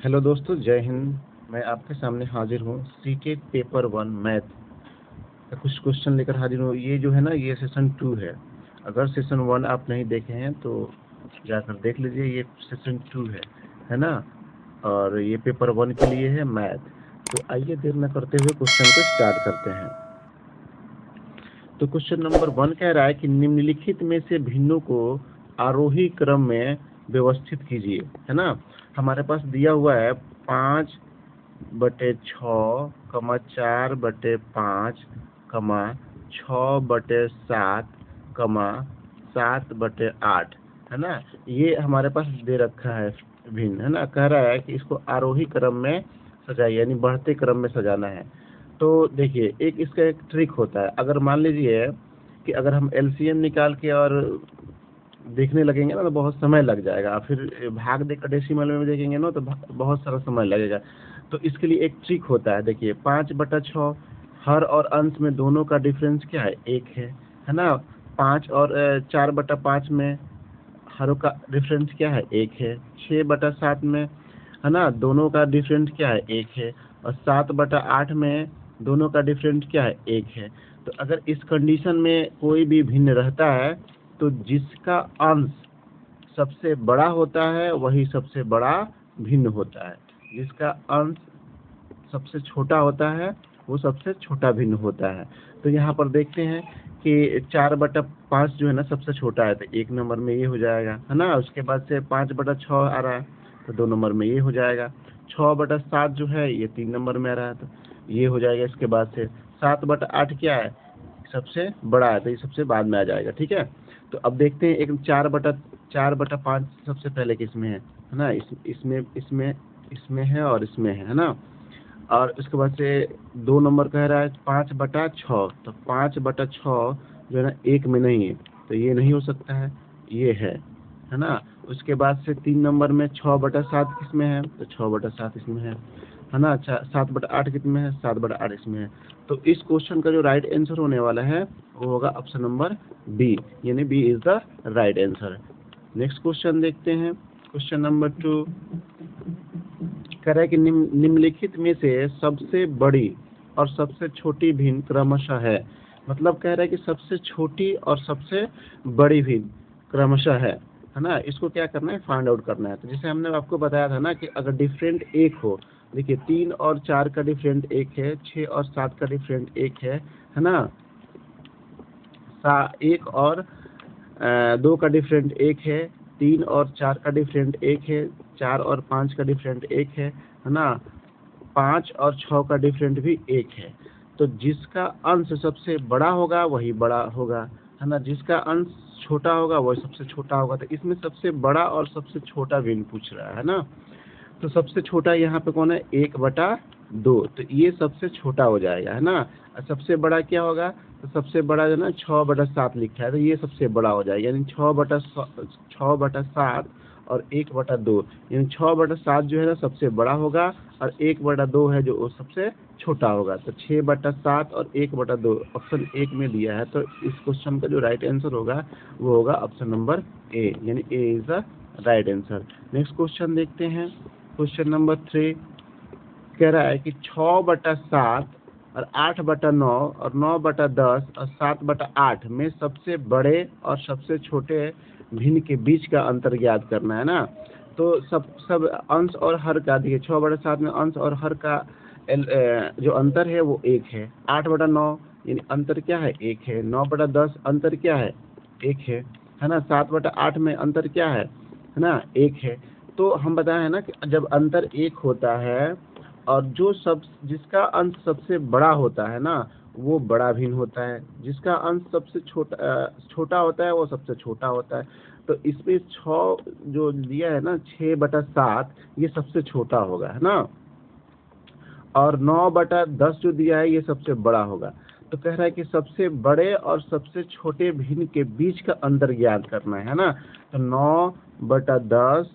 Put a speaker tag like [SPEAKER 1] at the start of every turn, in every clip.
[SPEAKER 1] Hello दोस्तों, जय हिंद। मैं आपके सामने हाजिर हूँ सीटेट पेपर 1 मैथ का कुछ क्वेश्चन लेकर हाजिर हूँ। ये जो है ना, ये सेशन 2 है। अगर सेशन 1 आप नहीं देखे हैं तो जाकर देख लीजिए। ये सेशन 2 है ना। और ये पेपर 1 के लिए है मैथ। तो आइए देर न करते हुए क्वेश्चन को स्टार्ट करते हैं। तो क्वेश्चन नंबर 1 कह रहा है कि निम्नलिखित में से भिन्नों को आरोही क्रम में व्यवस्थित कीजिए, है ना। हमारे पास दिया हुआ है 5/6, 4/5, 6/7, 7/8, है ना। ये हमारे पास दे रखा है भिन्न, है ना। कह रहा है कि इसको आरोही क्रम में सजाइए, यानी बढ़ते क्रम में सजाना है। तो देखिए, इसका एक ट्रिक होता है। अगर मान लीजिए कि अगर हम एलसीएम निकाल के और देखने लगेंगे ना तो बहुत समय लग जाएगा। फिर भाग देकर डेसिमल में देखेंगे ना तो बहुत सारा समय लगेगा। तो इसके लिए एक ट्रिक होता है। देखिए, 5/6 हर और अंश में दोनों का डिफरेंस क्या है? 1 है ना। 5 और 4/5 में हरों का डिफरेंस क्या है? 1 है। 6/7 में, है ना, दोनों का डिफरेंस क्या है? 1 है। और 7/8 में दोनों का डिफरेंस क्या है? 1 है। तो अगर इस कंडीशन में कोई भी भिन्न रहता है तो जिसका अंश सबसे बड़ा होता है वही सबसे बड़ा भिन्न होता है। जिसका अंश सबसे छोटा होता है वो सबसे छोटा भिन्न होता है। तो यहाँ पर देखते हैं कि 4/5 जो है ना सबसे छोटा है, तो 1 नंबर में ये हो जाएगा, है ना। उसके बाद से 5/6 आ रहा है तो 2 नंबर में ये हो जाएगा। 6/7 जो है ये 3 नंबर में आ रहा है तो ये हो जाएगा। इसके बाद से 7/8 क्या है? सबसे बड़ा है तो ये सबसे बाद में आ जाएगा। ठीक है। तो अब देखते हैं, एक 4/5 सबसे पहले किस में है ना। इसमें है और इसमें है ना। और उसके बाद से 2 नंबर कह रहा है 5/6, तो 5/6 जो है ना 1 में नहीं है तो ये नहीं हो सकता है, ये है ना। उसके बाद से 3 नंबर में 6/7 किस में है? तो 6/7 इसमें है ना। अच्छा, 7/8 कितने में है? 7/8 इसमें है। तो इस क्वेश्चन का जो राइट आंसर होने वाला है वो होगा ऑप्शन नंबर बी, यानी B is the right answer. Next question देखते हैं। क्वेश्चन नंबर 2 कह रहा है कि निम्नलिखित में से सबसे बड़ी और सबसे छोटी भिन्न क्रमशः है। मतलब कह रहा है कि सबसे छोटी और सबसे बड़ी भिन्न क्रमशः है ना। इसको क्या करना है? फाइंड आउट करना है। तो जैसे हमने आपको बताया था ना कि अगर डिफरेंट 1 हो, देखिए 3 और 4 का डिफरेंट 1 है, 6 और 7 का डिफरेंट 1 है ना। 1 और 2 का डिफरेंट 1 है, 3 और 4 का डिफरेंट 1 है, 4 और 5 का डिफरेंट 1 है ना। 5 और 6 का डिफरेंट भी 1 है। तो जिसका अंश सबसे बड़ा होगा वही बड़ा होगा, है ना। जिसका अंश छोटा होगा वही सबसे छोटा होगा। तो इसमें सबसे बड़ा और सबसे छोटा भिन्न पूछ रहा है ना। तो सबसे छोटा यहाँ पे कौन है? 1/2। तो ये सबसे छोटा हो जाएगा, है ना। और सबसे बड़ा क्या होगा? तो सबसे बड़ा जो है ना 6/7 लिखा है तो ये सबसे बड़ा हो जाएगा, यानी 6/7 और 1/2, यानी 6/7 जो है ना सबसे बड़ा होगा और 1/2 है जो वो सबसे छोटा होगा। तो 6/7 और 1/2 ऑप्शन 1 में दिया है। तो इस क्वेश्चन का जो राइट आंसर होगा वो होगा ऑप्शन नंबर ए, यानी A is the right answer. Next question देखते हैं। क्वेश्चन नंबर 3 कह रहा है कि 6/7 और 8/9 और 9/10 और 7/8 में सबसे बड़े और सबसे छोटे भिन्न के बीच का अंतर ज्ञात करना है ना। तो सब अंश और हर का देखिए, 6/7 में अंश और हर का जो अंतर है वो 1 है। 8/9 यानी अंतर क्या है? 1 है। 9/10 अंतर क्या है? 1 है ना। 7/8 में अंतर क्या है ना? 1 है। तो हम बताए हैं ना कि जब अंतर 1 होता है और जिसका अंश सबसे बड़ा होता है ना वो बड़ा भिन्न होता है, जिसका अंश सबसे छोटा होता है वो सबसे छोटा होता है। तो इसमें 6 जो दिया है ना 6/7 ये सबसे छोटा होगा, है ना। और 9/10 जो दिया है ये सबसे बड़ा होगा। तो कह रहा है कि सबसे बड़े और सबसे छोटे भिन्न के बीच का अंतर ज्ञात करना है ना। तो 9/10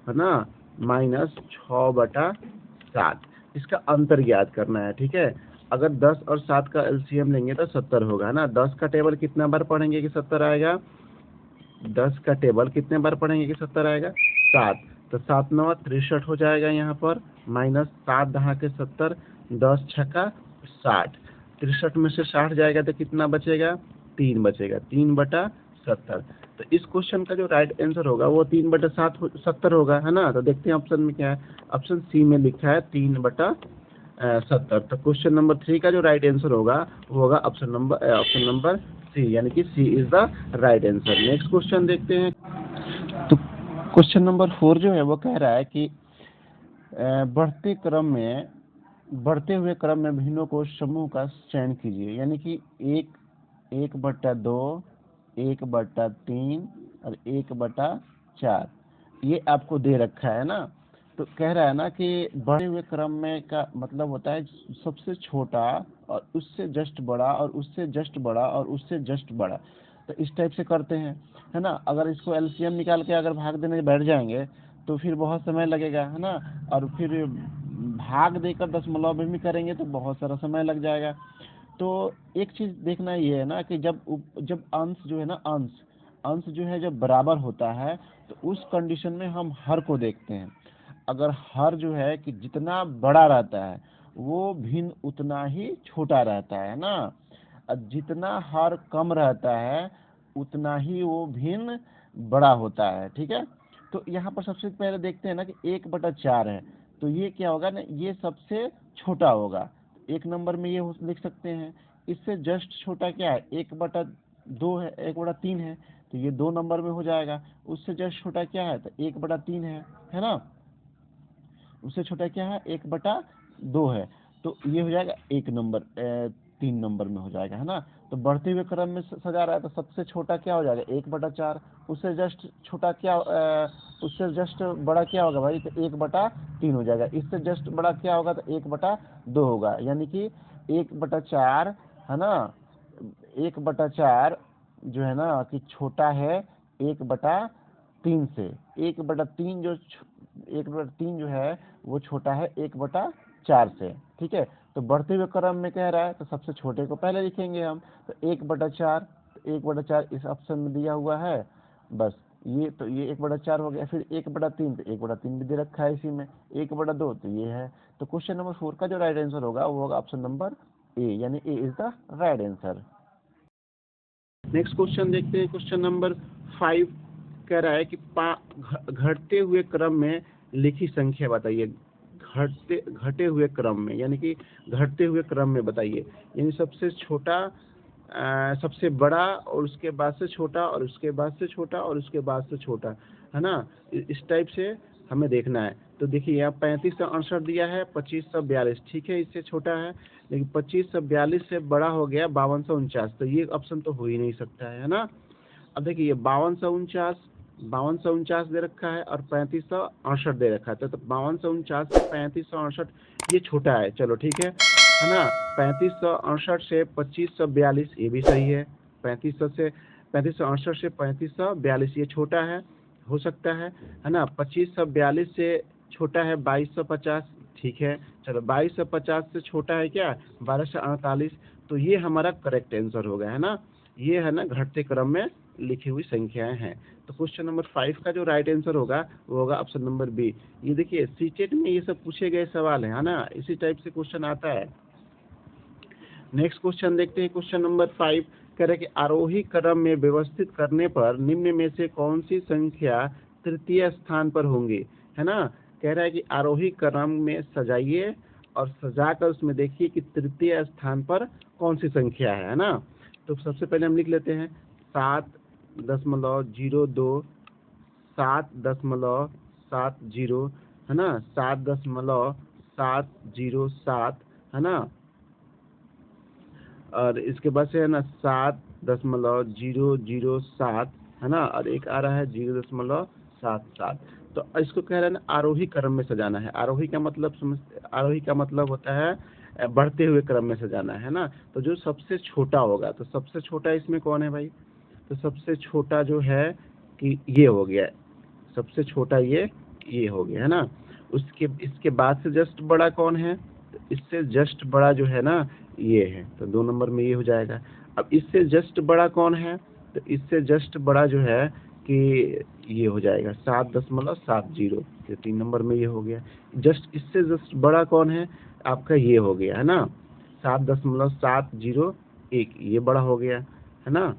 [SPEAKER 1] है ना माइनस 6/7 इसका अंतर ज्ञात करना है। ठीक है। अगर 10 और 7 का एलसीएम लेंगे तो 70 होगा, है ना। 10 का टेबल कितना बार पढ़ेंगे कि 70 आएगा? 10 का टेबल कितने बार पढ़ेंगे कि 70 आएगा? 7। तो 7 9 63 हो जाएगा यहाँ पर, माइनस 7 दहा के 70, 10 छक्का 60, 63 में से 60 जाएगा तो कितना बचेगा, 3 बचेगा, 3/70। तो इस क्वेश्चन का जो राइट आंसर होगा वो 3/70 होगा, है ना। तो देखते हैं ऑप्शन में क्या है, ऑप्शन सी में लिखा है 3/70। तो क्वेश्चन नंबर 3 का जो राइट आंसर होगा वो होगा ऑप्शन नंबर सी, यानी कि C is the right answer. Next question देखते हैं। तो क्वेश्चन नंबर 4 जो है वो कह रहा है कि बढ़ते हुए क्रम में भिन्नों को समूह का चयन कीजिए, यानी कि 1/2, 1/3 और 1/4 ये आपको दे रखा है ना। तो कह रहा है ना कि बढ़े हुए क्रम में का मतलब होता है सबसे छोटा और उससे जस्ट बड़ा और उससे जस्ट बड़ा और उससे जस्ट बड़ा। तो इस टाइप से करते हैं, है ना। अगर इसको एलसीएम निकाल के अगर भाग देने बैठ जाएंगे तो फिर बहुत समय लगेगा, है ना। और फिर भाग देकर दशमलव में भी करेंगे तो बहुत सारा समय लग जाएगा। तो एक चीज देखना ये है ना कि जब अंश जो है ना, अंश जो है जब बराबर होता है तो उस कंडीशन में हम हर को देखते हैं। अगर हर जो है कि जितना बड़ा रहता है वो भिन्न उतना ही छोटा रहता है ना, और जितना हर कम रहता है उतना ही वो भिन्न बड़ा होता है, ठीक है। तो यहाँ पर सबसे पहले देखते हैं ना कि 1/4 है, तो ये क्या होगा ना, ये सबसे छोटा होगा। एक नंबर में ये लिख सकते हैं। इससे जस्ट छोटा क्या है, 1/2 है, 1/3 है, तो ये 2 नंबर में हो जाएगा। उससे जस्ट छोटा क्या है, तो 1/3 है ना। उससे छोटा क्या है, 1/2 है, तो ये हो जाएगा 3 नंबर में हो जाएगा, है ना। तो बढ़ते हुए क्रम में सजा रहा है तो सबसे छोटा क्या हो जाएगा, 1/4। उससे जस्ट छोटा क्या, उससे जस्ट बड़ा क्या होगा भाई, तो 1/3 हो जाएगा। इससे जस्ट बड़ा क्या होगा, तो 1/2 होगा, यानी कि 1/4, है ना। 1/4 जो है ना कि छोटा है 1/3 से। 1/3 जो है वो छोटा है 1/4 से, ठीक है। तो बढ़ते हुए क्रम में कह रहा है तो सबसे छोटे को पहले लिखेंगे हम। तो 1/4, 1/4 इस ऑप्शन में दिया हुआ है, बस ये तो ये 1/4 हो गया। फिर 1/3, तो 1/3 भी दे रखा है इसी में। 1/2 तो ये है। तो क्वेश्चन नंबर 4 का जो राइट आंसर होगा वो होगा ऑप्शन नंबर ए, यानी A is the right answer. Next question देखते हैं। क्वेश्चन नंबर 5 कह रहा है कि घटते हुए क्रम में लिखी संख्या बताइए। घटे हुए क्रम में, यानी कि घटते हुए क्रम में बताइए, यानी सबसे छोटा, सबसे बड़ा और उसके बाद से छोटा और उसके बाद से छोटा और उसके बाद से छोटा, है ना। इस टाइप से हमें देखना है। तो देखिए यहाँ 3568 दिया है, 2542, ठीक है, इससे छोटा है। लेकिन 2542 से बड़ा हो गया 5249, तो ये ऑप्शन तो हो ही नहीं सकता है ना। अब देखिए ये 5249 दे रखा है और 3568 दे रखा है। तो 5249 से 3568 ये छोटा है, चलो ठीक है ना। 3568 से 2542 ये भी सही है। 3568 से 3542 ये छोटा है, हो सकता है ना। 2542 से छोटा है 2250, ठीक है। चलो 2250 से छोटा है क्या, 1248, तो ये हमारा करेक्ट आंसर होगा, है ना। ये है ना घटते क्रम में लिखी हुई संख्याएं हैं। तो क्वेश्चन नंबर 5 का जो राइट आंसर होगा वो होगा ऑप्शन नंबर बी। ये देखिए सीटेट में ये सब पूछे गए सवाल है ना, इसी टाइप से क्वेश्चन आता है। नेक्स्ट क्वेश्चन देखते हैं। क्वेश्चन नंबर 5 कह रहा है कि आरोही क्रम में व्यवस्थित करने पर निम्न में से कौन सी संख्या तृतीय स्थान पर होंगी, है ना। कह रहा है कि आरोही क्रम में सजाइए और सजाकर उसमें देखिए कि तृतीय स्थान पर कौन सी संख्या है ना। तो सबसे पहले हम लिख लेते हैं 7.02, 7.70, है ना, 7.707, है ना। और इसके बाद से है ना 7.007, है ना, और एक आ रहा है 0.77। तो इसको कह रहे हैं ना आरोही क्रम में सजाना है। आरोही का मतलब होता है बढ़ते हुए क्रम में सजाना, है ना। तो जो सबसे छोटा होगा, तो सबसे छोटा इसमें कौन है भाई, तो सबसे छोटा जो है कि ये हो गया, सबसे छोटा ये हो गया, है ना। इसके बाद से जस्ट बड़ा कौन है, तो इससे जस्ट बड़ा जो है ना ये है, तो 2 नंबर में ये हो जाएगा। अब इससे जस्ट बड़ा कौन है, तो इससे जस्ट बड़ा जो है कि ये हो जाएगा 7.70, ये 3 नंबर में ये हो गया। जस्ट इससे जस्ट बड़ा कौन है आपका, ये हो गया है ना 7.701, ये बड़ा हो गया है ना,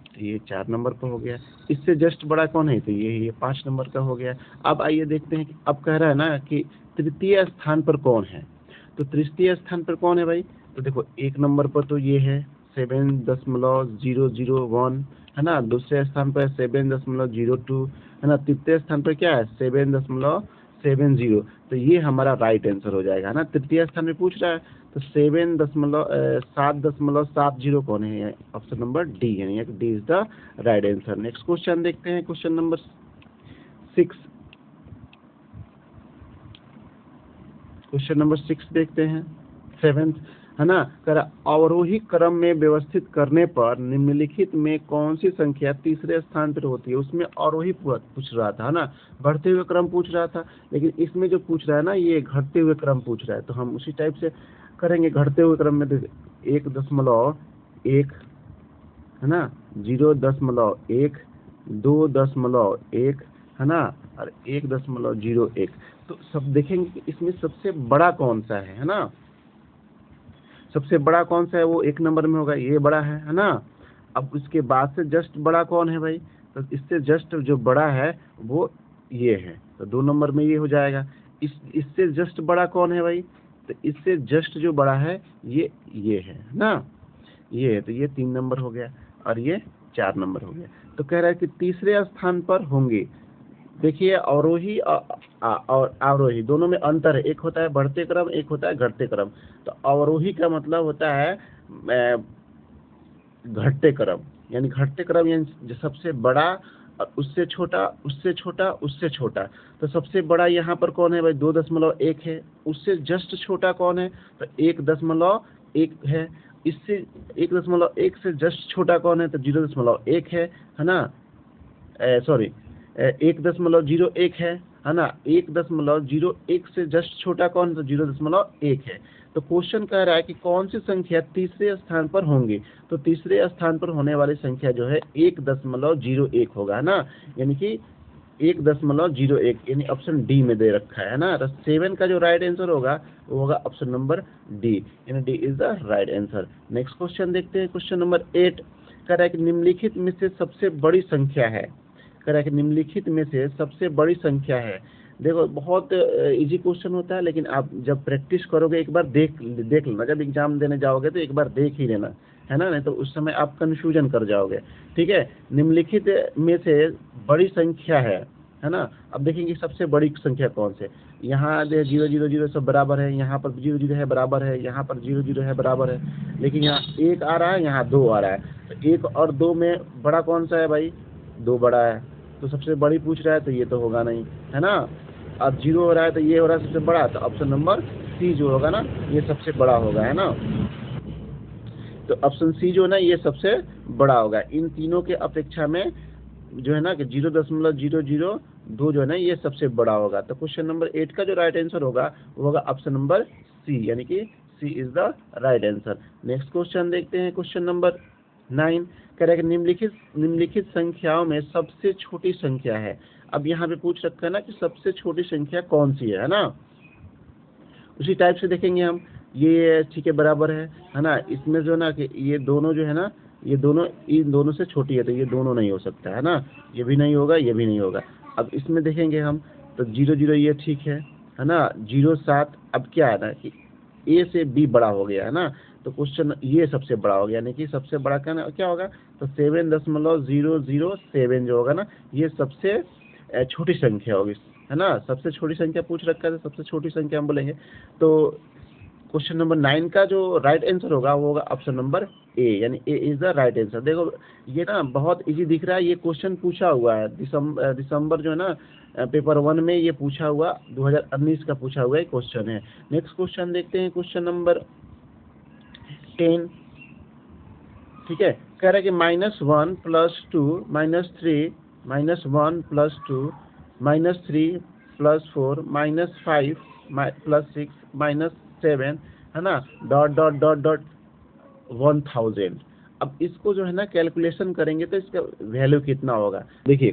[SPEAKER 1] तो ये 4 नंबर का हो गया। इससे जस्ट बड़ा कौन है, तो ये 5 नंबर का हो गया। अब आइए देखते हैं कि अब कह रहा है ना कि तृतीय स्थान पर कौन है, तो तृतीय स्थान पर कौन है भाई, तो देखो 1 नंबर पर तो ये है 7.001 है ना, दूसरे स्थान पर 7.02 है ना, तृतीय स्थान पर क्या है 7.70, तो ये हमारा राइट आंसर हो जाएगा, है ना। तृतीय स्थान में पूछ रहा है तो 7.70 कौन है, ऑप्शन नंबर डी, यानी D is the right answer. Next question देखते हैं, क्वेश्चन नंबर 6। क्वेश्चन नंबर 6 देखते हैं, 7th है ना, अवरोही क्रम में व्यवस्थित करने पर निम्नलिखित में कौन सी संख्या तीसरे स्थान पर होती है। उसमें अवरोही पूछ रहा था, है ना, बढ़ते हुए क्रम पूछ रहा था, लेकिन इसमें जो पूछ रहा है ना ये घटते हुए क्रम पूछ रहा है, तो हम उसी टाइप से करेंगे। घटते हुए क्रम में 1.1 है ना, 0.1, 2.1 है ना, और 1.01, तो सब देखेंगे कि इसमें सबसे बड़ा कौन सा है ना, सबसे बड़ा कौन सा है वो 1 नंबर में होगा, ये बड़ा है ना। अब उसके बाद से जस्ट बड़ा कौन है भाई, तो इससे जस्ट जो बड़ा है वो ये है, तो 2 नंबर में ये हो जाएगा। इससे जस्ट बड़ा कौन है भाई, तो इससे जस्ट जो बड़ा है ये है ना, ये है, तो ये 3 नंबर हो गया और ये 4 नंबर हो गया। तो कह रहा है कि तीसरे स्थान पर होंगे। देखिए अवरोही और आरोही दोनों में अंतर है, एक होता है बढ़ते क्रम, एक होता है घटते क्रम। तो अवरोही का मतलब होता है घटते क्रम, यानी घटते क्रम यानी जो सबसे बड़ा और उससे छोटा, उससे छोटा, उससे छोटा। तो सबसे बड़ा यहाँ पर कौन है भाई, 2.1 है। उससे जस्ट छोटा कौन है, तो 1.1 है। इससे 1.1 से जस्ट छोटा कौन है, तो 0.1 है ना, सॉरी 1.01 है ना, 1.01 से जस्ट छोटा कौन है, तो 0.1 है। तो क्वेश्चन कह रहा है कि कौन सी संख्या तीसरे स्थान पर होंगी, तो तीसरे स्थान पर होने वाली संख्या जो है 1.01 होगा, है ना, यानी कि 1.01, यानी ऑप्शन डी में दे रखा है ना। तो 7 का जो राइट आंसर होगा वो होगा ऑप्शन नंबर डी, यानी D is the right answer. Next question देखते हैं, क्वेश्चन नंबर 8 कह रहा है कि निम्नलिखित में से सबसे बड़ी संख्या है, कह रहा है कि निम्नलिखित में से सबसे बड़ी संख्या है। देखो बहुत इजी क्वेश्चन होता है, लेकिन आप जब प्रैक्टिस करोगे एक बार देख लेना, जब एग्जाम देने जाओगे तो एक बार देख ही लेना, है ना, नहीं तो उस समय आप कंफ्यूजन कर जाओगे। ठीक है, निम्नलिखित में से बड़ी संख्या है ना। अब देखेंगे सबसे बड़ी संख्या कौन से, यहाँ 0 सब बराबर है, यहाँ पर 0 है बराबर है, यहाँ पर 0 है बराबर है, लेकिन यहाँ 1 आ रहा है, यहाँ 2 आ रहा है। तो 1 और 2 में बड़ा कौन सा है भाई, 2 बड़ा है, तो सबसे बड़ी पूछ रहा है तो ये तो होगा नहीं, है ना। अब 0 हो रहा है तो ये हो रहा है सबसे बड़ा, तो ऑप्शन नंबर सी जो होगा ना ये सबसे बड़ा होगा, है ना। तो ऑप्शन सी जो है ना ये सबसे बड़ा होगा इन तीनों के अपेक्षा में, जो है ना कि 0.002 जो है ना ये सबसे बड़ा होगा। तो क्वेश्चन नंबर 8 का जो राइट आंसर होगा वो होगा ऑप्शन नंबर सी, यानी कि C is the right answer. Next question देखते हैं, क्वेश्चन नंबर 9 कह रहा है कि निम्नलिखित संख्याओं में सबसे छोटी संख्या है। अब यहाँ पे पूछ रखा है ना कि सबसे छोटी संख्या कौन सी है ना। उसी टाइप से देखेंगे हम, ये ठीक है बराबर है ना। इसमें जो ना कि ये दोनों जो है ना, ये दोनों इन दोनों से छोटी है, तो ये दोनों नहीं हो सकता, है ना, ये भी नहीं होगा, ये भी नहीं होगा। अब इसमें देखेंगे हम तो 0 ये ठीक है ना, 0.7। अब क्या है ना कि ए से बी बड़ा हो गया, है ना, तो क्वेश्चन ये सबसे बड़ा हो गया, यानी कि सबसे बड़ा क्या होगा, तो 7.007 जो होगा ना ये सबसे छोटी संख्या होगी, है ना। सबसे छोटी संख्या पूछ रखा है तो सबसे छोटी संख्या हम बोलेंगे। तो क्वेश्चन नंबर 9 का जो राइट आंसर होगा वो होगा ऑप्शन नंबर ए, यानी A is the right answer. देखो ये ना बहुत इजी दिख रहा है, ये क्वेश्चन पूछा हुआ है दिसंबर जो है ना पेपर 1 में ये पूछा हुआ 2019 का पूछा हुआ क्वेश्चन है। नेक्स्ट क्वेश्चन देखते हैं, क्वेश्चन नंबर 10। ठीक है, कह रहा है कि -1 + 2 -3 -1 + 2 -3 + 4 -5 + 6 -7 है ना, ... 1000। अब इसको जो है ना कैलकुलेशन करेंगे तो इसका वैल्यू कितना होगा। देखिए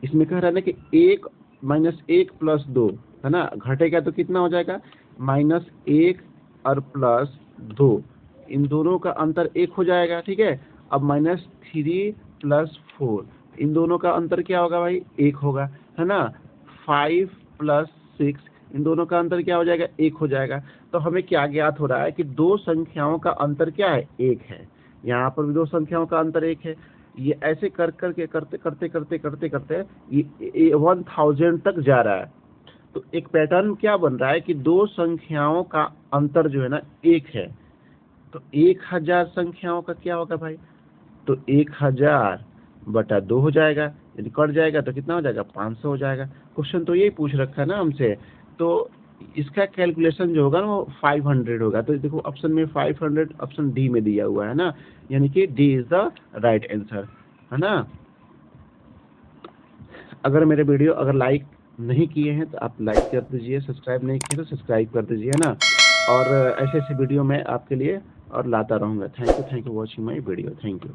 [SPEAKER 1] इसमें कह रहा है ना कि 1 - 1 + 2 है ना, घटेगा तो कितना हो जाएगा -1 और +2, इन दोनों का अंतर 1 हो जाएगा। ठीक है, अब -3 + 4, इन दोनों का अंतर क्या होगा भाई 1 होगा, है ना। 5 + 6, इन दोनों का अंतर क्या हो जाएगा 1 हो जाएगा। तो हमें क्या ज्ञात हो रहा है कि दो संख्याओं का अंतर क्या है 1 है। यहाँ पर भी दो संख्याओं का अंतर 1 है। ये ऐसे कर करके करते करते करते करते करते ये 1000 तक जा रहा है। तो एक पैटर्न क्या बन रहा है कि दो संख्याओं का अंतर जो है ना 1 है। तो 1000 संख्याओं का क्या होगा भाई, तो 1000/2 हो जाएगा, यदि कट जाएगा तो कितना हो जाएगा 500 हो जाएगा। क्वेश्चन तो यही पूछ रखा है ना हमसे। तो इसका कैलकुलेशन जो होगा ना वो 500 होगा। तो देखो ऑप्शन में 500 ऑप्शन डी में दिया हुआ है ना, यानी कि D is the right answer, है ना। अगर मेरे वीडियो अगर लाइक नहीं किए हैं तो आप लाइक कर दीजिए, सब्सक्राइब नहीं किए तो सब्सक्राइब कर दीजिए, है ना। और ऐसे ऐसे वीडियो मैं आपके लिए और लाता रहूँगा। Thank you watching my video, thank you.